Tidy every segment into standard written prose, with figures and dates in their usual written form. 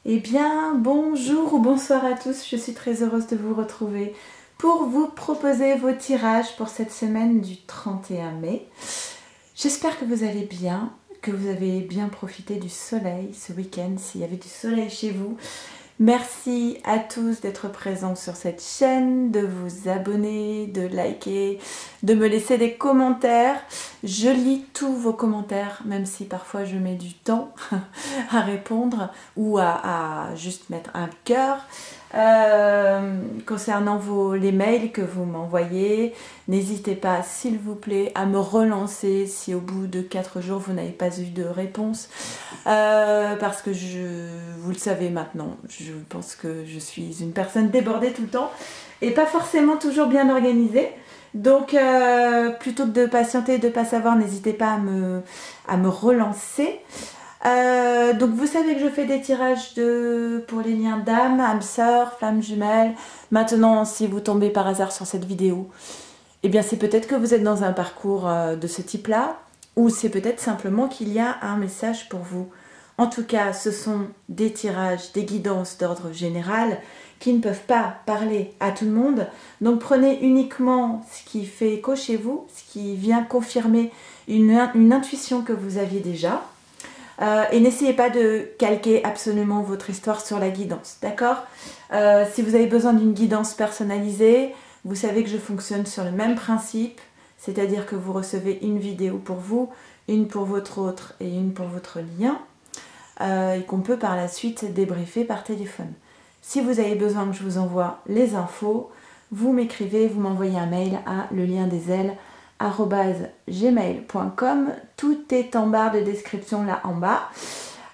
Eh bien, bonjour ou bonsoir à tous, je suis très heureuse de vous retrouver pour vous proposer vos tirages pour cette semaine du 31 mai. J'espère que vous allez bien, que vous avez bien profité du soleil ce week-end, s'il y avait du soleil chez vous. Merci à tous d'être présents sur cette chaîne, de vous abonner, de liker, de me laisser des commentaires. Je lis tous vos commentaires, même si parfois je mets du temps à répondre ou à juste mettre un cœur. Concernant les mails que vous m'envoyez, n'hésitez pas s'il vous plaît à me relancer si au bout de 4 jours vous n'avez pas eu de réponse, parce que vous le savez maintenant, je pense que je suis une personne débordée tout le temps et pas forcément toujours bien organisée. Donc plutôt que de patienter et de ne pas savoir, n'hésitez pas à me relancer. Donc vous savez que je fais des tirages pour les liens d'âme, âme sœur, flamme jumelle. Maintenant, si vous tombez par hasard sur cette vidéo, eh bien c'est peut-être que vous êtes dans un parcours de ce type-là, ou c'est peut-être simplement qu'il y a un message pour vous. En tout cas, ce sont des tirages, des guidances d'ordre général qui ne peuvent pas parler à tout le monde. Donc prenez uniquement ce qui fait écho chez vous, ce qui vient confirmer une intuition que vous aviez déjà. Et n'essayez pas de calquer absolument votre histoire sur la guidance, d'accord? Si vous avez besoin d'une guidance personnalisée, vous savez que je fonctionne sur le même principe, c'est-à-dire que vous recevez une vidéo pour vous, une pour votre autre et une pour votre lien, et qu'on peut par la suite débriefer par téléphone. Si vous avez besoin que je vous envoie les infos, vous m'écrivez, vous m'envoyez un mail à leliendesailes@gmail.com. Tout est en barre de description là en bas,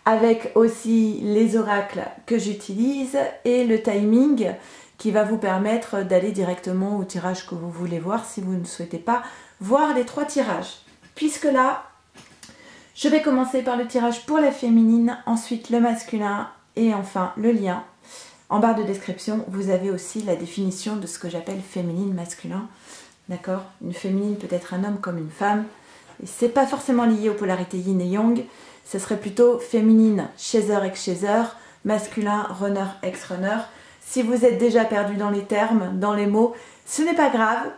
avec aussi les oracles que j'utilise et le timing qui va vous permettre d'aller directement au tirage que vous voulez voir si vous ne souhaitez pas voir les 3 tirages. Puisque là, je vais commencer par le tirage pour la féminine, ensuite le masculin et enfin le lien. En barre de description, vous avez aussi la définition de ce que j'appelle féminine, masculin. D'accord? Une féminine peut être un homme comme une femme. Et c'est pas forcément lié aux polarités yin et yang. Ce serait plutôt féminine, chaser, ex-chaser, masculin, runner, ex-runner. Si vous êtes déjà perdu dans les termes, dans les mots, ce n'est pas grave.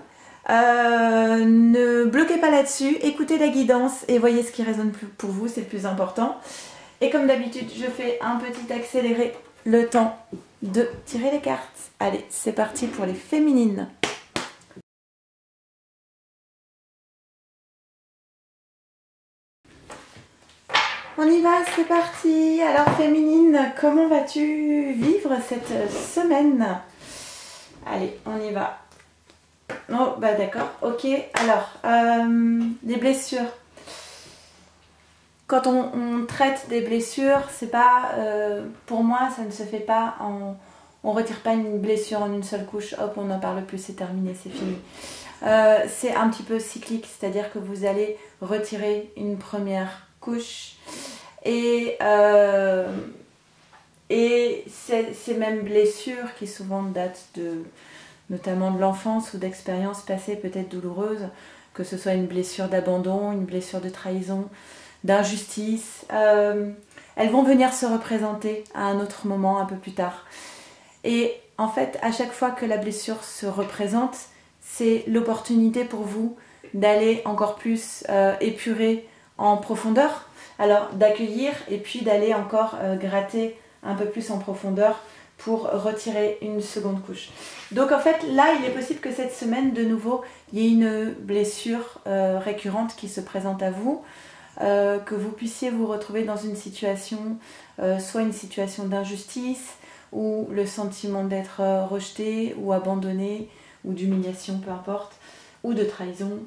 Ne bloquez pas là-dessus. Écoutez la guidance et voyez ce qui résonne pour vous, c'est le plus important. Et comme d'habitude, je fais un petit accéléré, le temps de tirer les cartes. Allez, c'est parti pour les féminines. On y va, c'est parti. Alors féminine, comment vas-tu vivre cette semaine? Allez, on y va. Oh, bah d'accord, ok. Alors, les blessures. Quand on traite des blessures, c'est pas, pour moi, ça ne se fait pas on retire pas une blessure en une seule couche, hop, on n'en parle plus, c'est terminé, c'est fini. C'est un petit peu cyclique, c'est-à-dire que vous allez retirer une première couche et ces mêmes blessures qui souvent datent notamment de l'enfance ou d'expériences passées peut-être douloureuses, que ce soit une blessure d'abandon, une blessure de trahison, d'injustice, elles vont venir se représenter à un autre moment un peu plus tard. Et en fait, à chaque fois que la blessure se représente, c'est l'opportunité pour vous d'aller encore plus épurer en profondeur, alors d'accueillir et puis d'aller encore gratter un peu plus en profondeur pour retirer une seconde couche. Donc en fait, là, il est possible que cette semaine, de nouveau, il y ait une blessure récurrente qui se présente à vous, que vous puissiez vous retrouver dans une situation, soit une situation d'injustice, ou le sentiment d'être rejeté ou abandonné, ou d'humiliation, peu importe, ou de trahison.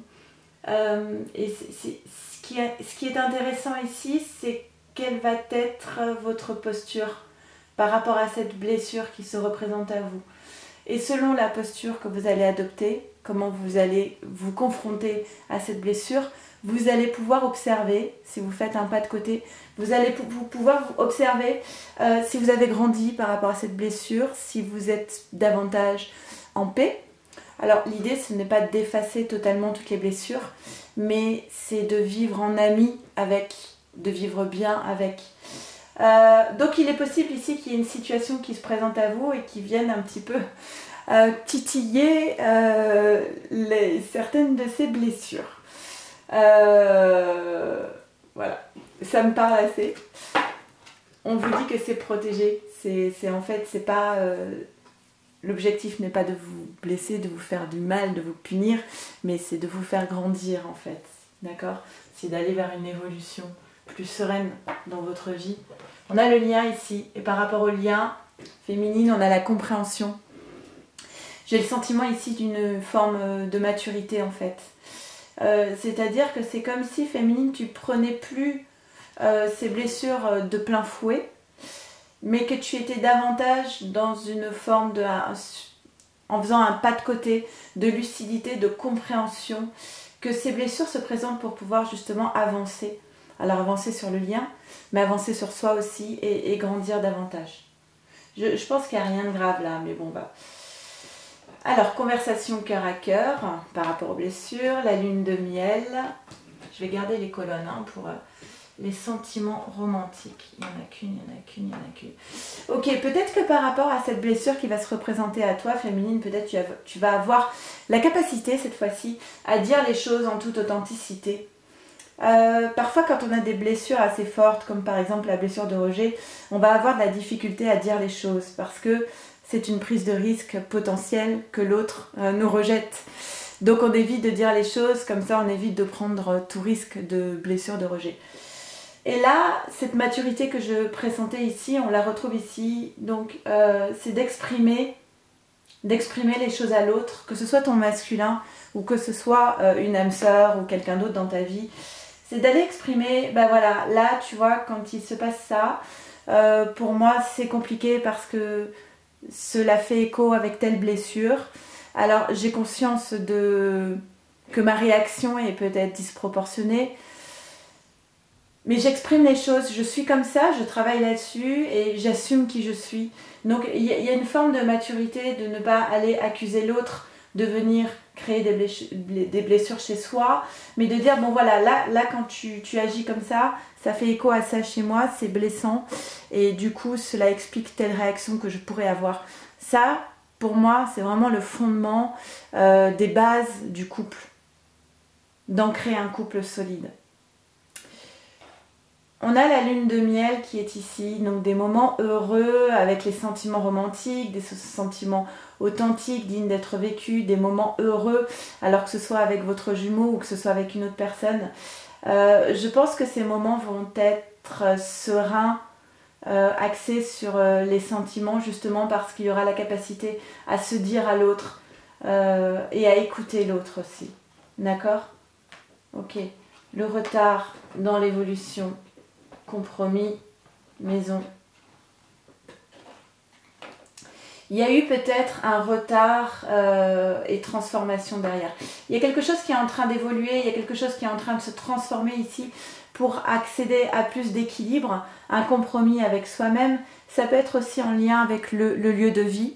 Et ce qui est intéressant ici, c'est quelle va être votre posture par rapport à cette blessure qui se représente à vous. Et selon la posture que vous allez adopter, comment vous allez vous confronter à cette blessure, vous allez pouvoir observer, si vous faites un pas de côté, vous allez pouvoir observer si vous avez grandi par rapport à cette blessure, si vous êtes davantage en paix. Alors l'idée, ce n'est pas d'effacer totalement toutes les blessures, mais c'est de vivre en ami avec, de vivre bien avec. Donc il est possible ici qu'il y ait une situation qui se présente à vous et qui vienne un petit peu titiller certaines de ces blessures. Voilà, ça me parle assez. On vous dit que c'est protégé. En fait, c'est pas... l'objectif n'est pas de vous blesser, de vous faire du mal, de vous punir, mais c'est de vous faire grandir en fait. D'accord? C'est d'aller vers une évolution plus sereine dans votre vie. On a le lien ici, et par rapport au lien féminine, on a la compréhension. J'ai le sentiment ici d'une forme de maturité en fait. C'est-à-dire que c'est comme si féminine, tu prenais plus ces blessures de plein fouet, mais que tu étais davantage dans une forme en faisant un pas de côté, de lucidité, de compréhension, que ces blessures se présentent pour pouvoir justement avancer. Alors avancer sur le lien, mais avancer sur soi aussi et grandir davantage. Je pense qu'il n'y a rien de grave là, mais bon, bah. Alors, conversation cœur à cœur par rapport aux blessures, la lune de miel. Je vais garder les colonnes pour les sentiments romantiques. Il n'y en a qu'une, il n'y en a qu'une, il n'y en a qu'une. Ok, peut-être que par rapport à cette blessure qui va se représenter à toi, féminine, peut-être tu vas avoir la capacité cette fois-ci à dire les choses en toute authenticité. Parfois quand on a des blessures assez fortes, comme par exemple la blessure de rejet, on va avoir de la difficulté à dire les choses parce que c'est une prise de risque potentielle que l'autre nous rejette. Donc on évite de dire les choses, comme ça on évite de prendre tout risque de blessure de rejet. Et là, cette maturité que je pressentais ici, on la retrouve ici. Donc c'est d'exprimer les choses à l'autre, que ce soit ton masculin ou que ce soit une âme sœur ou quelqu'un d'autre dans ta vie. C'est d'aller exprimer, ben voilà, là tu vois, quand il se passe ça, pour moi c'est compliqué parce que cela fait écho avec telle blessure. Alors j'ai conscience que ma réaction est peut-être disproportionnée, mais j'exprime les choses, je suis comme ça, je travaille là-dessus et j'assume qui je suis. Donc il y a une forme de maturité de ne pas aller accuser l'autre de venir créer des blessures chez soi, mais de dire bon voilà, là quand tu agis comme ça fait écho à ça chez moi, c'est blessant et du coup cela explique telle réaction que je pourrais avoir. Ça, pour moi, c'est vraiment le fondement des bases du couple, d'ancrer un couple solide. On a la lune de miel qui est ici, donc des moments heureux avec les sentiments romantiques, des sentiments authentiques, dignes d'être vécus, des moments heureux, alors que ce soit avec votre jumeau ou que ce soit avec une autre personne. Je pense que ces moments vont être sereins, axés sur les sentiments, justement parce qu'il y aura la capacité à se dire à l'autre et à écouter l'autre aussi. D'accord? Ok. Le retard dans l'évolution. Compromis, maison. Il y a eu peut-être un retard et transformation derrière. Il y a quelque chose qui est en train d'évoluer, il y a quelque chose qui est en train de se transformer ici pour accéder à plus d'équilibre, un compromis avec soi-même. Ça peut être aussi en lien avec le lieu de vie.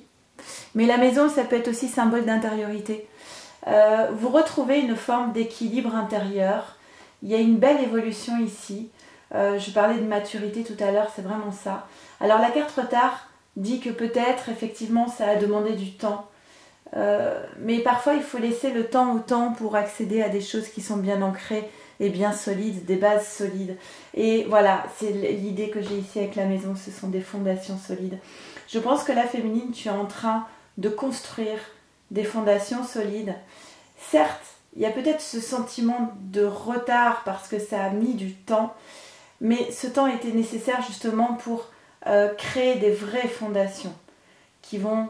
Mais la maison, ça peut être aussi symbole d'intériorité. Vous retrouvez une forme d'équilibre intérieur. Il y a une belle évolution ici. Je parlais de maturité tout à l'heure, c'est vraiment ça. Alors la carte retard dit que peut-être effectivement ça a demandé du temps. Mais parfois il faut laisser le temps au temps pour accéder à des choses qui sont bien ancrées et bien solides, des bases solides. Et voilà, c'est l'idée que j'ai ici avec la maison, ce sont des fondations solides. Je pense que la féminine, tu es en train de construire des fondations solides. Certes, il y a peut-être ce sentiment de retard parce que ça a mis du temps, mais ce temps était nécessaire justement pour créer des vraies fondations qui vont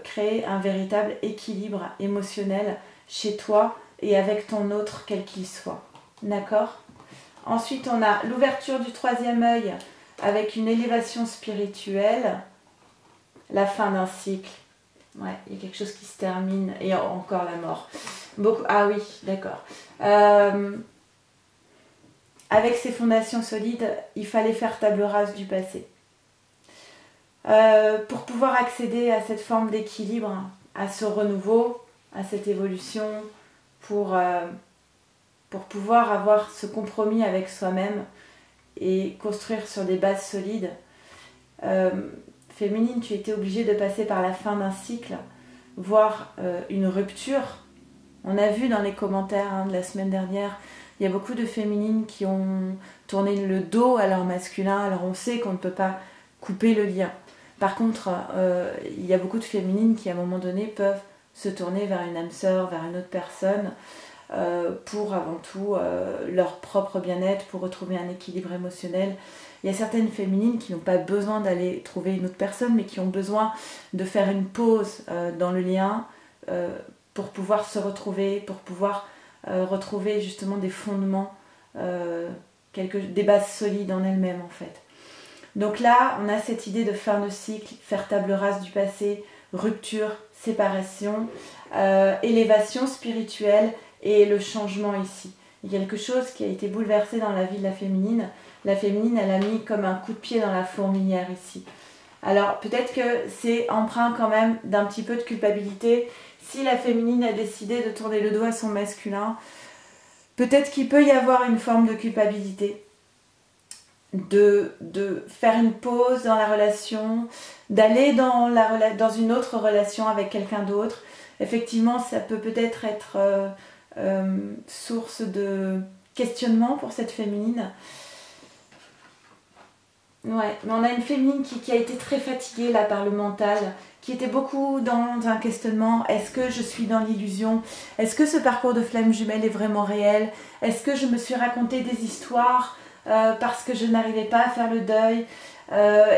créer un véritable équilibre émotionnel chez toi et avec ton autre, quel qu'il soit. D'accord? Ensuite, on a l'ouverture du troisième œil avec une élévation spirituelle, la fin d'un cycle. Ouais, il y a quelque chose qui se termine et encore la mort. Ah oui, d'accord. Avec ces fondations solides, il fallait faire table rase du passé. Pour pouvoir accéder à cette forme d'équilibre, à ce renouveau, à cette évolution, pour pouvoir avoir ce compromis avec soi-même, et construire sur des bases solides. Féminine, tu étais obligée de passer par la fin d'un cycle, voire une rupture. On a vu dans les commentaires de la semaine dernière, il y a beaucoup de féminines qui ont tourné le dos à leur masculin. Alors on sait qu'on ne peut pas couper le lien. Par contre, il y a beaucoup de féminines qui à un moment donné peuvent se tourner vers une âme sœur, vers une autre personne, pour avant tout leur propre bien-être, pour retrouver un équilibre émotionnel. Il y a certaines féminines qui n'ont pas besoin d'aller trouver une autre personne, mais qui ont besoin de faire une pause dans le lien pour pouvoir se retrouver, pour pouvoir retrouver justement des fondements, des bases solides en elles-mêmes en fait. Donc là, on a cette idée de fin de cycle, faire table rase du passé, rupture, séparation, élévation spirituelle et le changement ici. Il y a quelque chose qui a été bouleversé dans la vie de la féminine. La féminine, elle a mis comme un coup de pied dans la fourmilière ici. Alors peut-être que c'est empreint quand même d'un petit peu de culpabilité. Si la féminine a décidé de tourner le dos à son masculin, peut-être qu'il peut y avoir une forme de culpabilité. De faire une pause dans la relation, d'aller dans une autre relation avec quelqu'un d'autre. Effectivement, ça peut peut-être être source de questionnement pour cette féminine. Ouais, mais on a une féminine qui a été très fatiguée là par le mental, qui était beaucoup dans un questionnement. Est-ce que je suis dans l'illusion? Est-ce que ce parcours de flamme jumelle est vraiment réel? Est-ce que je me suis raconté des histoires parce que je n'arrivais pas à faire le deuil?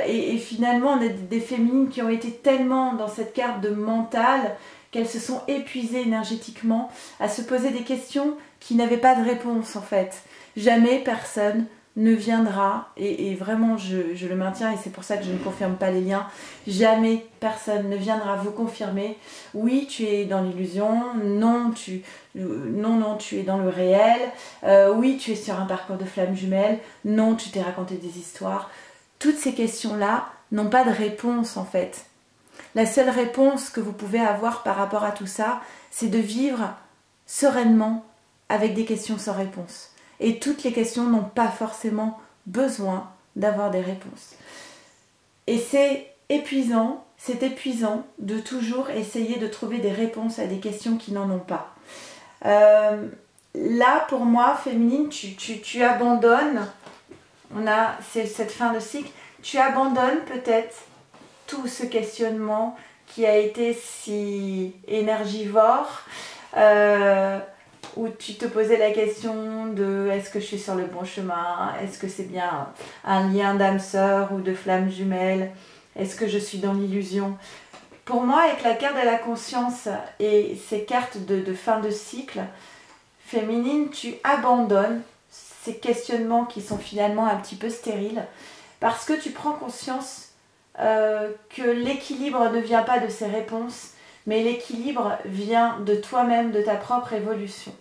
Et finalement, on a des féminines qui ont été tellement dans cette carte de mental qu'elles se sont épuisées énergétiquement à se poser des questions qui n'avaient pas de réponse en fait. Jamais personne ne viendra, et vraiment je le maintiens et c'est pour ça que je ne confirme pas les liens, jamais personne ne viendra vous confirmer oui tu es dans l'illusion, non tu es dans le réel, oui tu es sur un parcours de flamme jumelle, non tu t'es raconté des histoires. Toutes ces questions là n'ont pas de réponse en fait. La seule réponse que vous pouvez avoir par rapport à tout ça, c'est de vivre sereinement avec des questions sans réponse. Et toutes les questions n'ont pas forcément besoin d'avoir des réponses. Et c'est épuisant de toujours essayer de trouver des réponses à des questions qui n'en ont pas. Là, pour moi, féminine, tu abandonnes, c'est cette fin de cycle, tu abandonnes peut-être tout ce questionnement qui a été si énergivore, où tu te posais la question de est-ce que je suis sur le bon chemin, est-ce que c'est bien un lien d'âme sœur ou de flamme jumelle, est-ce que je suis dans l'illusion. Pour moi, avec la carte de la conscience et ces cartes de fin de cycle féminine, tu abandonnes ces questionnements qui sont finalement un petit peu stériles parce que tu prends conscience que l'équilibre ne vient pas de ces réponses, mais l'équilibre vient de toi-même, de ta propre évolution.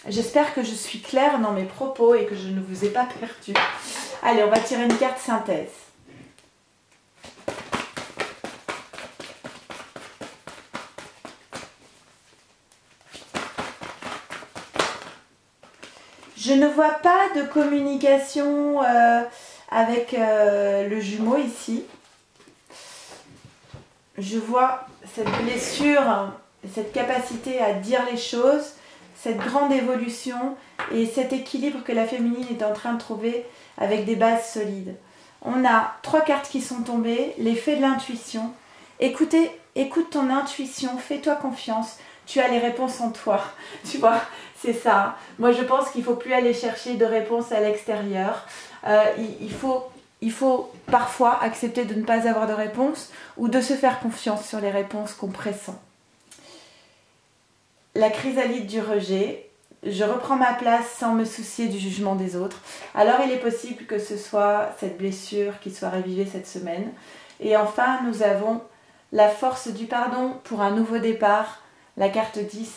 J'espère que je suis claire dans mes propos et que je ne vous ai pas perdu. Allez, on va tirer une carte synthèse. Je ne vois pas de communication avec le jumeau ici. Je vois cette blessure, cette capacité à dire les choses, cette grande évolution et cet équilibre que la féminine est en train de trouver avec des bases solides. On a 3 cartes qui sont tombées, l'effet de l'intuition. Écoute ton intuition, fais-toi confiance, tu as les réponses en toi, tu vois, c'est ça. Moi je pense qu'il ne faut plus aller chercher de réponses à l'extérieur, il faut parfois accepter de ne pas avoir de réponse ou de se faire confiance sur les réponses qu'on pressent. La chrysalide du rejet, je reprends ma place sans me soucier du jugement des autres. Alors il est possible que ce soit cette blessure qui soit ravivée cette semaine. Et enfin, nous avons la force du pardon pour un nouveau départ, la carte 10.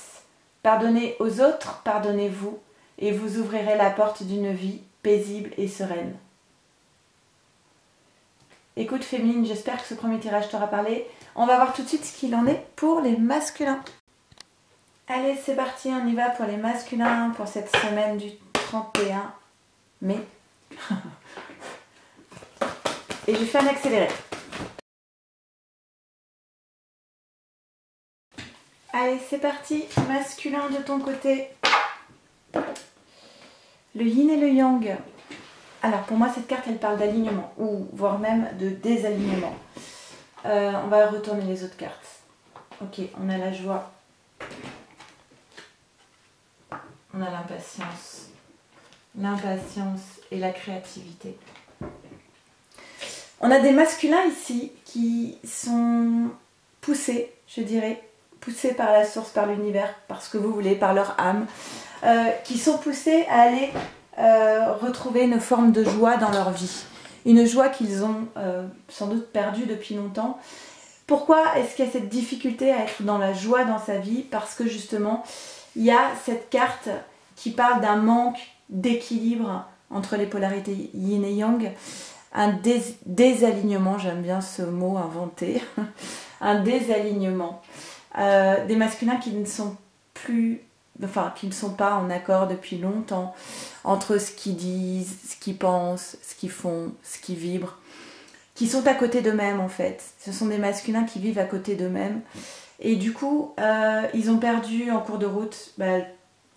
Pardonnez aux autres, pardonnez-vous, et vous ouvrirez la porte d'une vie paisible et sereine. Écoute féminine, j'espère que ce premier tirage t'aura parlé. On va voir tout de suite ce qu'il en est pour les masculins. Allez, c'est parti, on y va pour les masculins pour cette semaine du 31 mai Et je fais un accéléré. Allez, c'est parti. Masculin de ton côté. Le yin et le yang. Alors pour moi cette carte elle parle d'alignement ou voire même de désalignement. On va retourner les autres cartes. Ok, on a la joie. On a l'impatience. L'impatience et la créativité. On a des masculins ici qui sont poussés, je dirais, poussés par la source, par l'univers, par ce que vous voulez, par leur âme, qui sont poussés à aller retrouver une forme de joie dans leur vie. Une joie qu'ils ont sans doute perdue depuis longtemps. Pourquoi est-ce qu'il y a cette difficulté à être dans la joie dans sa vie? Parce que justement, il y a cette carte qui parle d'un manque d'équilibre entre les polarités yin et yang, un désalignement, j'aime bien ce mot inventé, un désalignement. Des masculins qui ne sont plus, enfin qui ne sont pas en accord depuis longtemps entre ce qu'ils disent, ce qu'ils pensent, ce qu'ils font, ce qu'ils vibrent, qui sont à côté d'eux-mêmes en fait. Ce sont des masculins qui vivent à côté d'eux-mêmes et du coup ils ont perdu en cours de route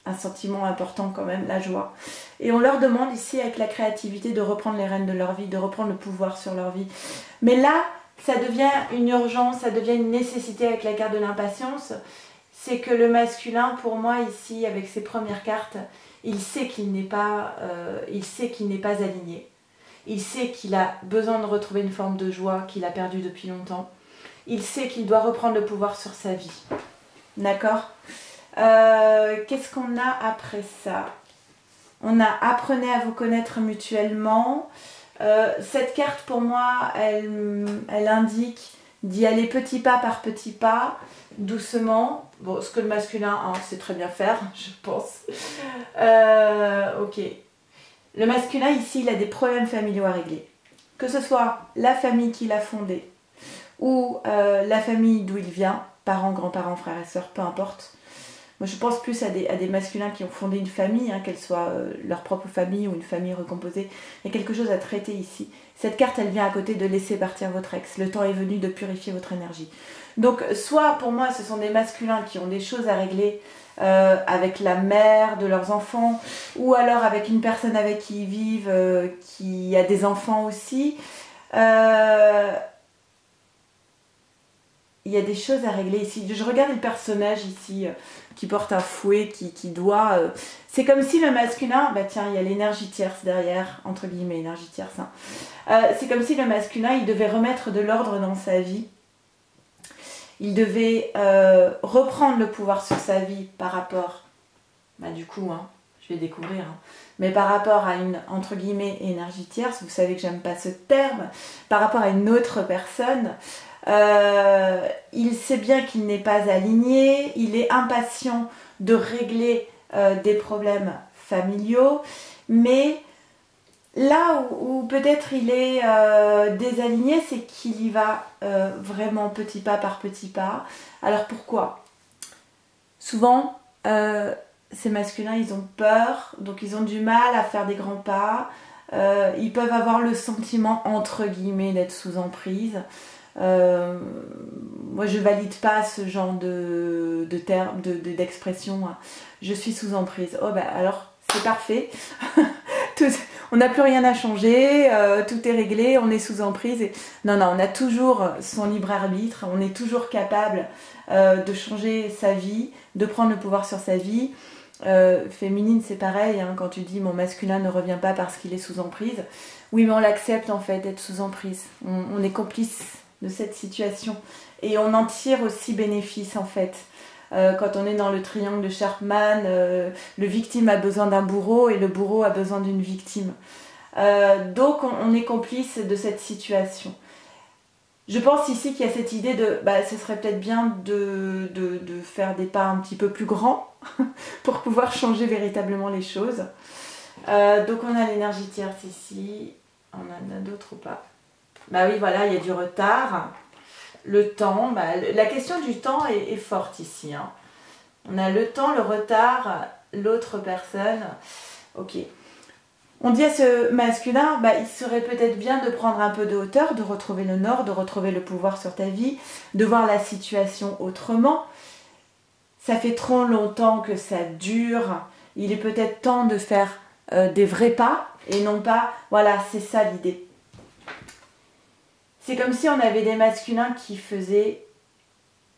un sentiment important quand même, la joie. Et on leur demande ici avec la créativité de reprendre les rênes de leur vie, de reprendre le pouvoir sur leur vie. Mais là, ça devient une urgence, ça devient une nécessité avec la carte de l'impatience. C'est que le masculin, pour moi ici, avec ses premières cartes, il sait qu'il n'est pas aligné. Il sait qu'il a besoin de retrouver une forme de joie qu'il a perdue depuis longtemps. Il sait qu'il doit reprendre le pouvoir sur sa vie. D'accord ? Qu'est-ce qu'on a après ça? On a apprenez à vous connaître mutuellement. Cette carte pour moi elle indique d'y aller petit pas par petit pas, doucement. Bon, ce que le masculin sait très bien faire, je pense. Ok. Le masculin ici il a des problèmes familiaux à régler. Que ce soit la famille qu'il a fondée ou la famille d'où il vient, parents, grands-parents, frères et sœurs, peu importe. Moi, je pense plus à des masculins qui ont fondé une famille, qu'elle soit leur propre famille ou une famille recomposée. Il y a quelque chose à traiter ici. Cette carte, elle vient à côté de laisser partir votre ex. Le temps est venu de purifier votre énergie. Donc, soit pour moi, ce sont des masculins qui ont des choses à régler avec la mère de leurs enfants, ou alors avec une personne avec qui ils vivent, qui a des enfants aussi. Il y a des choses à régler ici. Je regarde le personnage ici qui porte un fouet, qui doit... c'est comme si le masculin... tiens, il y a l'énergie tierce derrière, entre guillemets, énergie tierce. C'est comme si le masculin, il devait remettre de l'ordre dans sa vie. Il devait reprendre le pouvoir sur sa vie par rapport... du coup, je vais découvrir. Mais par rapport à une, entre guillemets, énergie tierce, vous savez que j'aime pas ce terme, par rapport à une autre personne... il sait bien qu'il n'est pas aligné, il est impatient de régler des problèmes familiaux, mais là où peut-être il est désaligné, c'est qu'il y va vraiment petit pas par petit pas. Alors pourquoi? Souvent, ces masculins, ils ont peur, donc ils ont du mal à faire des grands pas. Ils peuvent avoir le sentiment, entre guillemets, d'être sous emprise. Moi je valide pas ce genre d'expression. Je suis sous emprise. Alors c'est parfait. On n'a plus rien à changer, tout est réglé, on est sous emprise. Non, on a toujours son libre arbitre, on est toujours capable de changer sa vie, de prendre le pouvoir sur sa vie. Féminine c'est pareil, quand tu dis mon masculin ne revient pas parce qu'il est sous emprise. Oui, mais on l'accepte en fait d'être sous emprise. On est complice de cette situation et on en tire aussi bénéfice en fait. Quand on est dans le triangle de Sharpman, le victime a besoin d'un bourreau et le bourreau a besoin d'une victime. Donc on est complice de cette situation. Je pense ici qu'il y a cette idée de ce serait peut-être bien de faire des pas un petit peu plus grands pour pouvoir changer véritablement les choses. Donc on a l'énergie tierce ici. On en a d'autres ou pas? Oui, voilà, il y a du retard. Le temps, la question du temps est forte ici. On a le temps, le retard, l'autre personne. Ok. On dit à ce masculin, bah, il serait peut-être bien de prendre un peu de hauteur, de retrouver le nord, de retrouver le pouvoir sur ta vie, de voir la situation autrement. Ça fait trop longtemps que ça dure. Il est peut-être temps de faire des vrais pas et non pas, voilà, c'est ça l'idée. C'est comme si on avait des masculins qui faisaient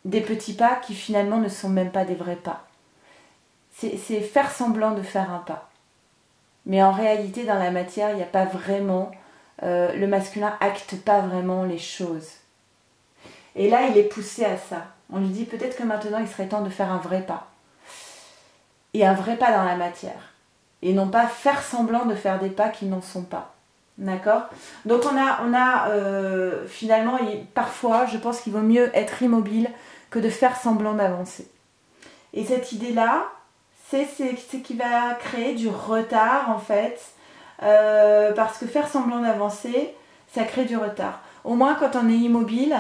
des petits pas qui finalement ne sont même pas des vrais pas. C'est faire semblant de faire un pas. Mais en réalité, dans la matière, il n'y a pas vraiment... le masculin acte pas vraiment les choses. Et là, il est poussé à ça. On lui dit peut-être que maintenant, il serait temps de faire un vrai pas. Et un vrai pas dans la matière. Et non pas faire semblant de faire des pas qui n'en sont pas. D'accord? Donc finalement, parfois, je pense qu'il vaut mieux être immobile que de faire semblant d'avancer. Et cette idée-là, c'est ce qui va créer du retard en fait, parce que faire semblant d'avancer, ça crée du retard. Au moins quand on est immobile,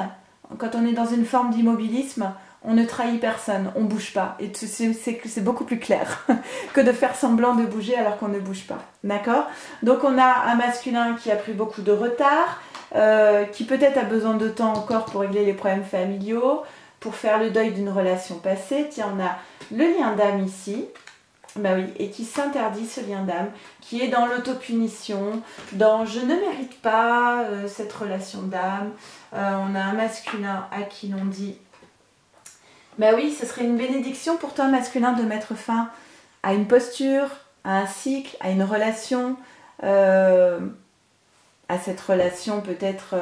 quand on est dans une forme d'immobilisme, on ne trahit personne, on ne bouge pas. Et c'est beaucoup plus clair que de faire semblant de bouger alors qu'on ne bouge pas. D'accord? Donc on a un masculin qui a pris beaucoup de retard, qui peut-être a besoin de temps encore pour régler les problèmes familiaux, pour faire le deuil d'une relation passée. Tiens, on a le lien d'âme ici. Bah oui, et qui s'interdit ce lien d'âme, qui est dans l'autopunition, dans je ne mérite pas cette relation d'âme. On a un masculin à qui l'on dit, bah oui, ce serait une bénédiction pour toi masculin de mettre fin à une posture, à un cycle, à une relation, à cette relation peut-être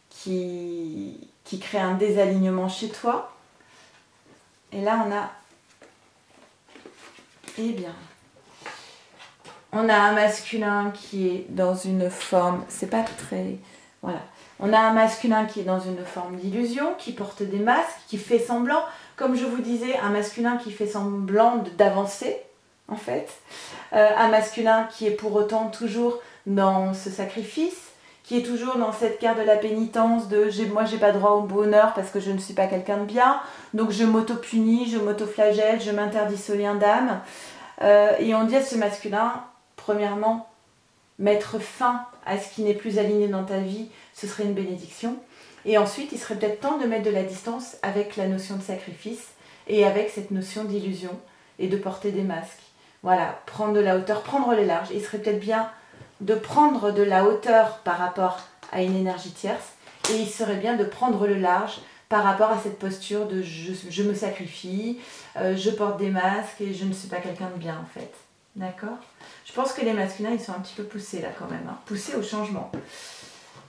qui crée un désalignement chez toi. Et là on a... Eh bien, on a un masculin qui est dans une forme, c'est pas très... Voilà. On a un masculin qui est dans une forme d'illusion, qui porte des masques, qui fait semblant, comme je vous disais, un masculin qui fait semblant d'avancer, en fait. Un masculin qui est pour autant toujours dans ce sacrifice, qui est toujours dans cette carte de la pénitence de moi j'ai pas droit au bonheur parce que je ne suis pas quelqu'un de bien, donc je m'auto-punis, je m'auto-flagelle, je m'interdis ce lien d'âme. Et on dit à ce masculin, premièrement, mettre fin à ce qui n'est plus aligné dans ta vie, ce serait une bénédiction. Et ensuite, il serait peut-être temps de mettre de la distance avec la notion de sacrifice et avec cette notion d'illusion et de porter des masques. Voilà, prendre de la hauteur, prendre le large. Il serait peut-être bien de prendre de la hauteur par rapport à une énergie tierce et il serait bien de prendre le large par rapport à cette posture de je me sacrifie, je porte des masques et je ne suis pas quelqu'un de bien en fait. D'accord? Je pense que les masculins ils sont un petit peu poussés là quand même, hein, poussés au changement.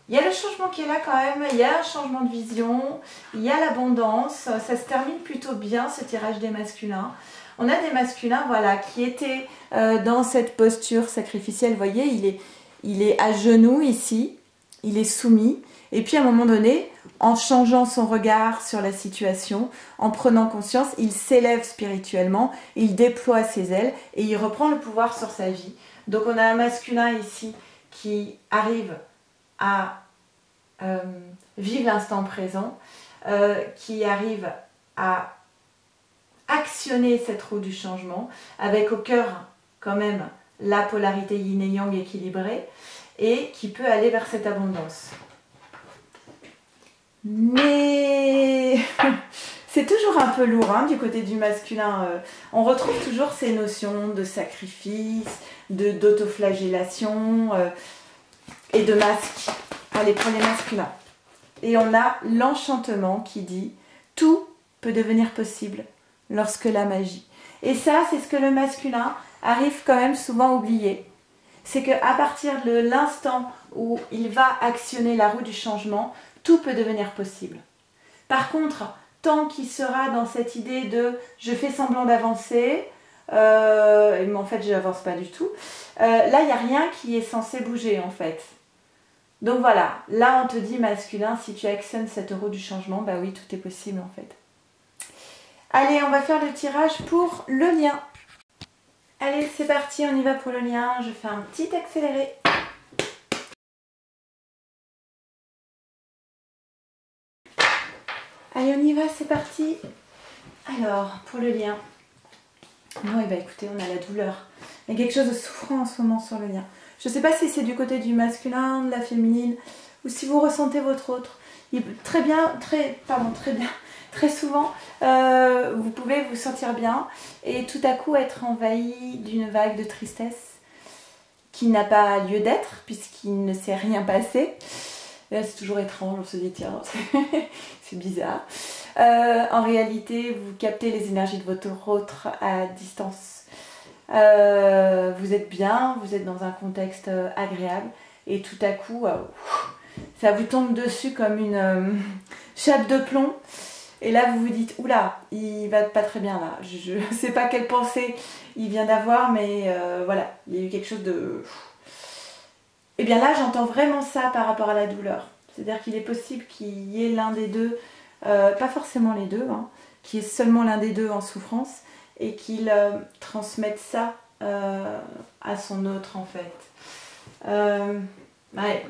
Il y a le changement qui est là quand même, il y a un changement de vision, il y a l'abondance, ça se termine plutôt bien ce tirage des masculins. On a des masculins voilà, qui étaient dans cette posture sacrificielle, vous voyez, il est à genoux ici, il est soumis, et puis à un moment donné, en changeant son regard sur la situation, en prenant conscience, il s'élève spirituellement, il déploie ses ailes et il reprend le pouvoir sur sa vie. Donc on a un masculin ici qui arrive à vivre l'instant présent, qui arrive à actionner cette roue du changement, avec au cœur quand même la polarité yin et yang équilibrée, et qui peut aller vers cette abondance. Mais c'est toujours un peu lourd hein, du côté du masculin. On retrouve toujours ces notions de sacrifice, d'autoflagellation et de masque. Allez, pour les masculins. Et on a l'enchantement qui dit « Tout peut devenir possible lorsque la magie. » Et ça, c'est ce que le masculin arrive quand même souvent à oublier. C'est qu'à partir de l'instant où il va actionner la roue du changement, tout peut devenir possible. Par contre, tant qu'il sera dans cette idée de « je fais semblant d'avancer », mais en fait je n'avance pas du tout, là il n'y a rien qui est censé bouger en fait. Donc voilà, là on te dit masculin, si tu actionnes cette roue du changement, bah oui tout est possible en fait. Allez, on va faire le tirage pour le lien. Allez, c'est parti, on y va pour le lien. Je fais un petit accéléré. Allez, on y va, c'est parti. Alors, pour le lien. Bon, et bah écoutez, on a la douleur. Il y a quelque chose de souffrant en ce moment sur le lien. Je ne sais pas si c'est du côté du masculin, de la féminine, ou si vous ressentez votre autre. Très souvent, vous pouvez vous sentir bien et tout à coup être envahi d'une vague de tristesse qui n'a pas lieu d'être puisqu'il ne s'est rien passé. Là, c'est toujours étrange, on se dit tiens, c'est bizarre. En réalité, vous captez les énergies de votre autre à distance. Vous êtes bien, vous êtes dans un contexte agréable et tout à coup, ça vous tombe dessus comme une chape de plomb. Et là, vous vous dites, oula, il va pas très bien là. Je ne sais pas quelle pensée il vient d'avoir, mais voilà, il y a eu quelque chose de... Et bien là, j'entends vraiment ça par rapport à la douleur. C'est-à-dire qu'il est possible qu'il y ait l'un des deux, pas forcément les deux, hein, qu'il y ait seulement l'un des deux en souffrance et qu'il transmette ça à son autre en fait. Ouais.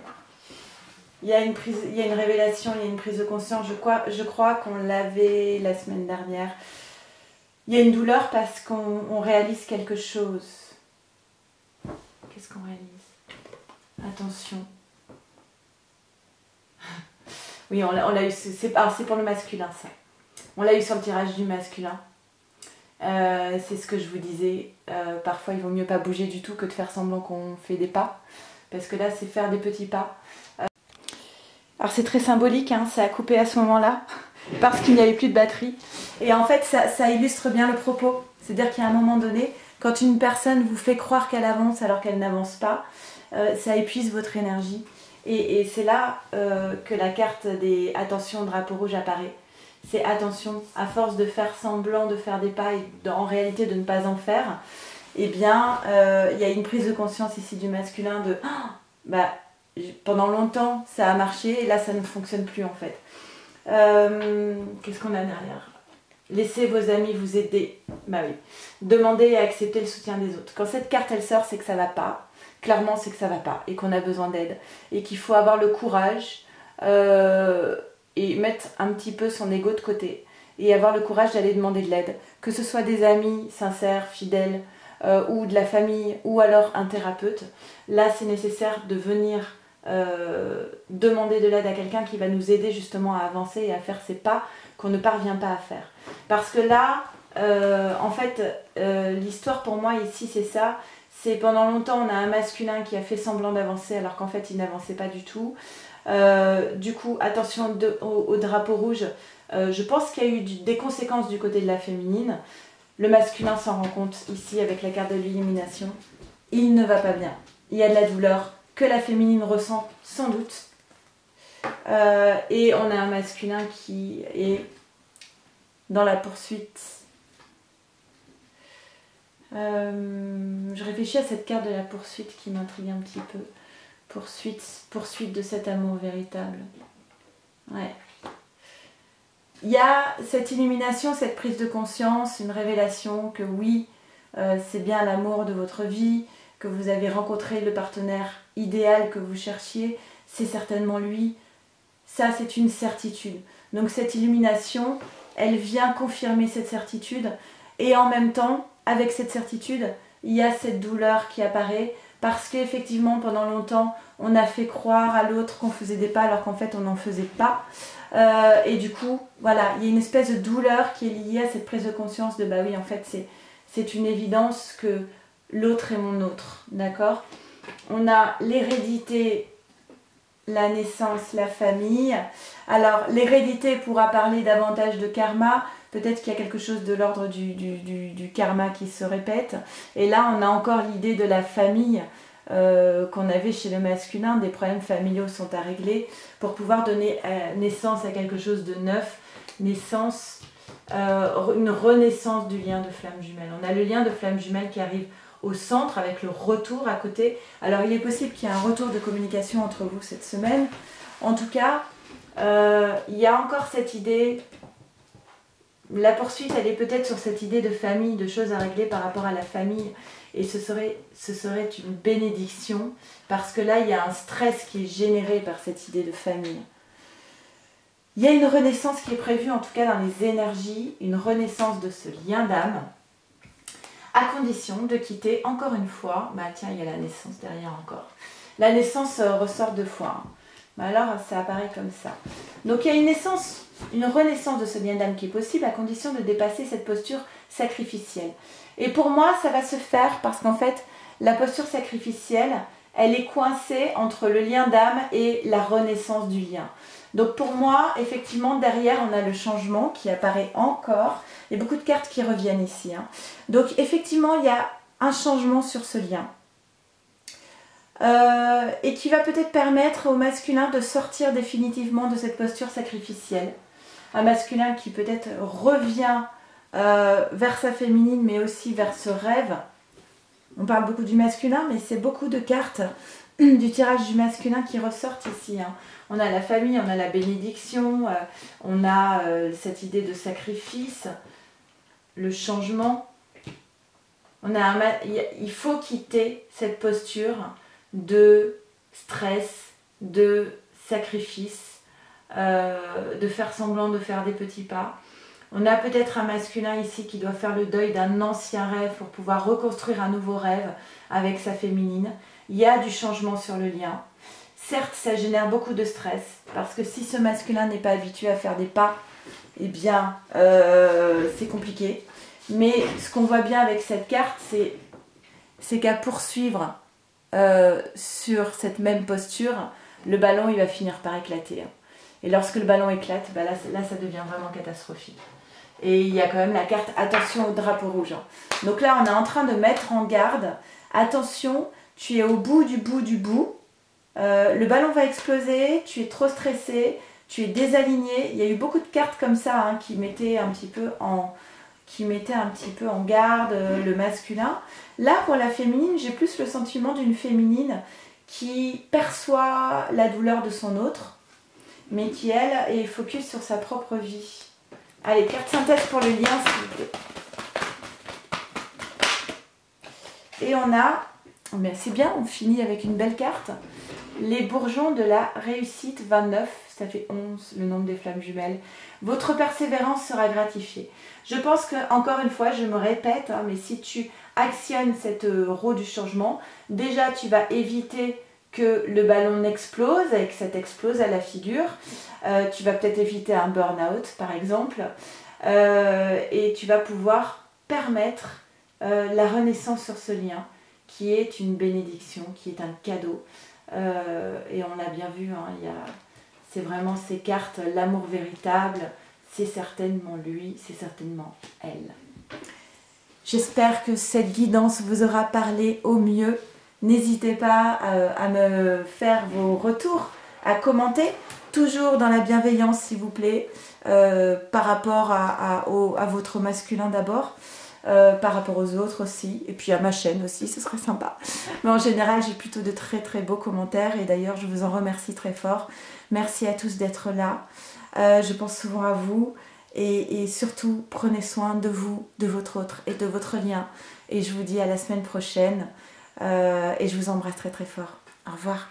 Il y a une révélation, il y a une prise de conscience. Je crois qu'on l'avait la semaine dernière. Il y a une douleur parce qu'on réalise quelque chose. Qu'est-ce qu'on réalise? Attention. Oui, on l'a eu. C'est pour le masculin, ça. On l'a eu sur le tirage du masculin. C'est ce que je vous disais. Parfois, il vaut mieux pas bouger du tout que de faire semblant qu'on fait des pas. Parce que là, c'est faire des petits pas. Alors c'est très symbolique, hein, ça a coupé à ce moment-là, parce qu'il n'y avait plus de batterie. Et en fait, ça illustre bien le propos. C'est-à-dire qu'à un moment donné, quand une personne vous fait croire qu'elle avance alors qu'elle n'avance pas, ça épuise votre énergie. Et c'est là que la carte des attention drapeau rouge apparaît. C'est attention, à force de faire semblant de faire des pas et en réalité de ne pas en faire, eh bien, il y a une prise de conscience ici du masculin de pendant longtemps ça a marché et là ça ne fonctionne plus en fait. Qu'est-ce qu'on a derrière? Laissez vos amis vous aider. Bah oui. Demandez et acceptez le soutien des autres. Quand cette carte elle sort, c'est que ça va pas. Clairement, c'est que ça va pas et qu'on a besoin d'aide. Et qu'il faut avoir le courage et mettre un petit peu son ego de côté. Et avoir le courage d'aller demander de l'aide. Que ce soit des amis sincères, fidèles, ou de la famille, ou alors un thérapeute. Là, c'est nécessaire de venir demander de l'aide à quelqu'un qui va nous aider justement à avancer et à faire ces pas qu'on ne parvient pas à faire. Parce que là, en fait, l'histoire pour moi ici, c'est ça. C'est pendant longtemps, on a un masculin qui a fait semblant d'avancer alors qu'en fait, il n'avançait pas du tout. Du coup, attention au drapeau rouge. Je pense qu'il y a eu des conséquences du côté de la féminine. Le masculin s'en rend compte ici avec la carte de l'illumination. Il ne va pas bien. Il y a de la douleur que la féminine ressent sans doute. Et on a un masculin qui est dans la poursuite. Je réfléchis à cette carte de la poursuite qui m'intrigue un petit peu. Poursuite de cet amour véritable. Ouais. Il y a cette illumination, cette prise de conscience, une révélation que oui, c'est bien l'amour de votre vie, que vous avez rencontré le partenaire idéal que vous cherchiez, c'est certainement lui. Ça, c'est une certitude. Donc cette illumination, elle vient confirmer cette certitude. Et en même temps, avec cette certitude, il y a cette douleur qui apparaît parce qu'effectivement, pendant longtemps, on a fait croire à l'autre qu'on faisait des pas alors qu'en fait, on n'en faisait pas. Et du coup, voilà, il y a une espèce de douleur qui est liée à cette prise de conscience de bah oui, en fait, c'est une évidence que l'autre est mon autre, d'accord? On a l'hérédité, la naissance, la famille. Alors, l'hérédité pourra parler davantage de karma. Peut-être qu'il y a quelque chose de l'ordre du karma qui se répète. Et là, on a encore l'idée de la famille qu'on avait chez le masculin. Des problèmes familiaux sont à régler pour pouvoir donner naissance à quelque chose de neuf. Une renaissance du lien de flamme jumelle. On a le lien de flamme jumelle qui arrive au centre avec le retour à côté. Alors, il est possible qu'il y ait un retour de communication entre vous cette semaine. En tout cas, il y a encore cette idée... La poursuite, elle est peut-être sur cette idée de famille, de choses à régler par rapport à la famille. Et ce serait une bénédiction, parce que là, il y a un stress qui est généré par cette idée de famille. Il y a une renaissance qui est prévue, en tout cas dans les énergies, une renaissance de ce lien d'âme. à condition de quitter encore une fois, bah tiens, il y a la naissance derrière encore. La naissance ressort 2 fois. Hein. Bah alors, ça apparaît comme ça. Donc, il y a une renaissance de ce lien d'âme qui est possible à condition de dépasser cette posture sacrificielle. Et pour moi, ça va se faire parce qu'en fait, la posture sacrificielle, elle est coincée entre le lien d'âme et la renaissance du lien. Donc pour moi, effectivement, derrière, on a le changement qui apparaît encore. Il y a beaucoup de cartes qui reviennent ici. Hein. Donc effectivement, il y a un changement sur ce lien. Et qui va peut-être permettre au masculin de sortir définitivement de cette posture sacrificielle. Un masculin qui peut-être revient vers sa féminine, mais aussi vers ce rêve. On parle beaucoup du masculin, mais c'est beaucoup de cartes du tirage du masculin qui ressortent ici. Hein. On a la famille, on a la bénédiction, on a cette idée de sacrifice, le changement. Il faut quitter cette posture de stress, de sacrifice, de faire semblant de faire des petits pas. On a peut-être un masculin ici qui doit faire le deuil d'un ancien rêve pour pouvoir reconstruire un nouveau rêve avec sa féminine. Il y a du changement sur le lien. Certes, ça génère beaucoup de stress parce que si ce masculin n'est pas habitué à faire des pas, eh bien, c'est compliqué. Mais ce qu'on voit bien avec cette carte, c'est qu'à poursuivre sur cette même posture, le ballon il va finir par éclater. Et lorsque le ballon éclate, bah là, ça devient vraiment catastrophique. Et il y a quand même la carte attention au drapeau rouge. Donc là, on est en train de mettre en garde. Attention, tu es au bout du bout du bout. Le ballon va exploser, tu es trop stressé, tu es désaligné. Il y a eu beaucoup de cartes comme ça hein, qui mettaient un petit peu en garde le masculin. Là, pour la féminine, j'ai plus le sentiment d'une féminine qui perçoit la douleur de son autre, mais qui, elle, est focus sur sa propre vie. Allez, carte synthèse pour le lien, s'il vous plaît. Et on a, mais c'est bien, on finit avec une belle carte. Les bourgeons de la réussite 29, ça fait 11, le nombre des flammes jumelles. Votre persévérance sera gratifiée. Je pense que, encore une fois, je me répète, hein, mais si tu actionnes cette roue du changement, déjà tu vas éviter que le ballon n'explose et que ça t'explose à la figure. Tu vas peut-être éviter un burn-out par exemple. Et tu vas pouvoir permettre la renaissance sur ce lien qui est une bénédiction, qui est un cadeau. Et on l'a bien vu, hein, c'est vraiment ces cartes, l'amour véritable, c'est certainement lui, c'est certainement elle. J'espère que cette guidance vous aura parlé au mieux. N'hésitez pas à me faire vos retours, à commenter, toujours dans la bienveillance s'il vous plaît, par rapport à votre masculin d'abord, par rapport aux autres aussi, et puis à ma chaîne aussi, ce serait sympa. Mais en général, j'ai plutôt de très très beaux commentaires, et d'ailleurs je vous en remercie très fort. Merci à tous d'être là, je pense souvent à vous, et surtout prenez soin de vous, de votre autre et de votre lien. Et je vous dis à la semaine prochaine. Et je vous embrasse très très fort. Au revoir.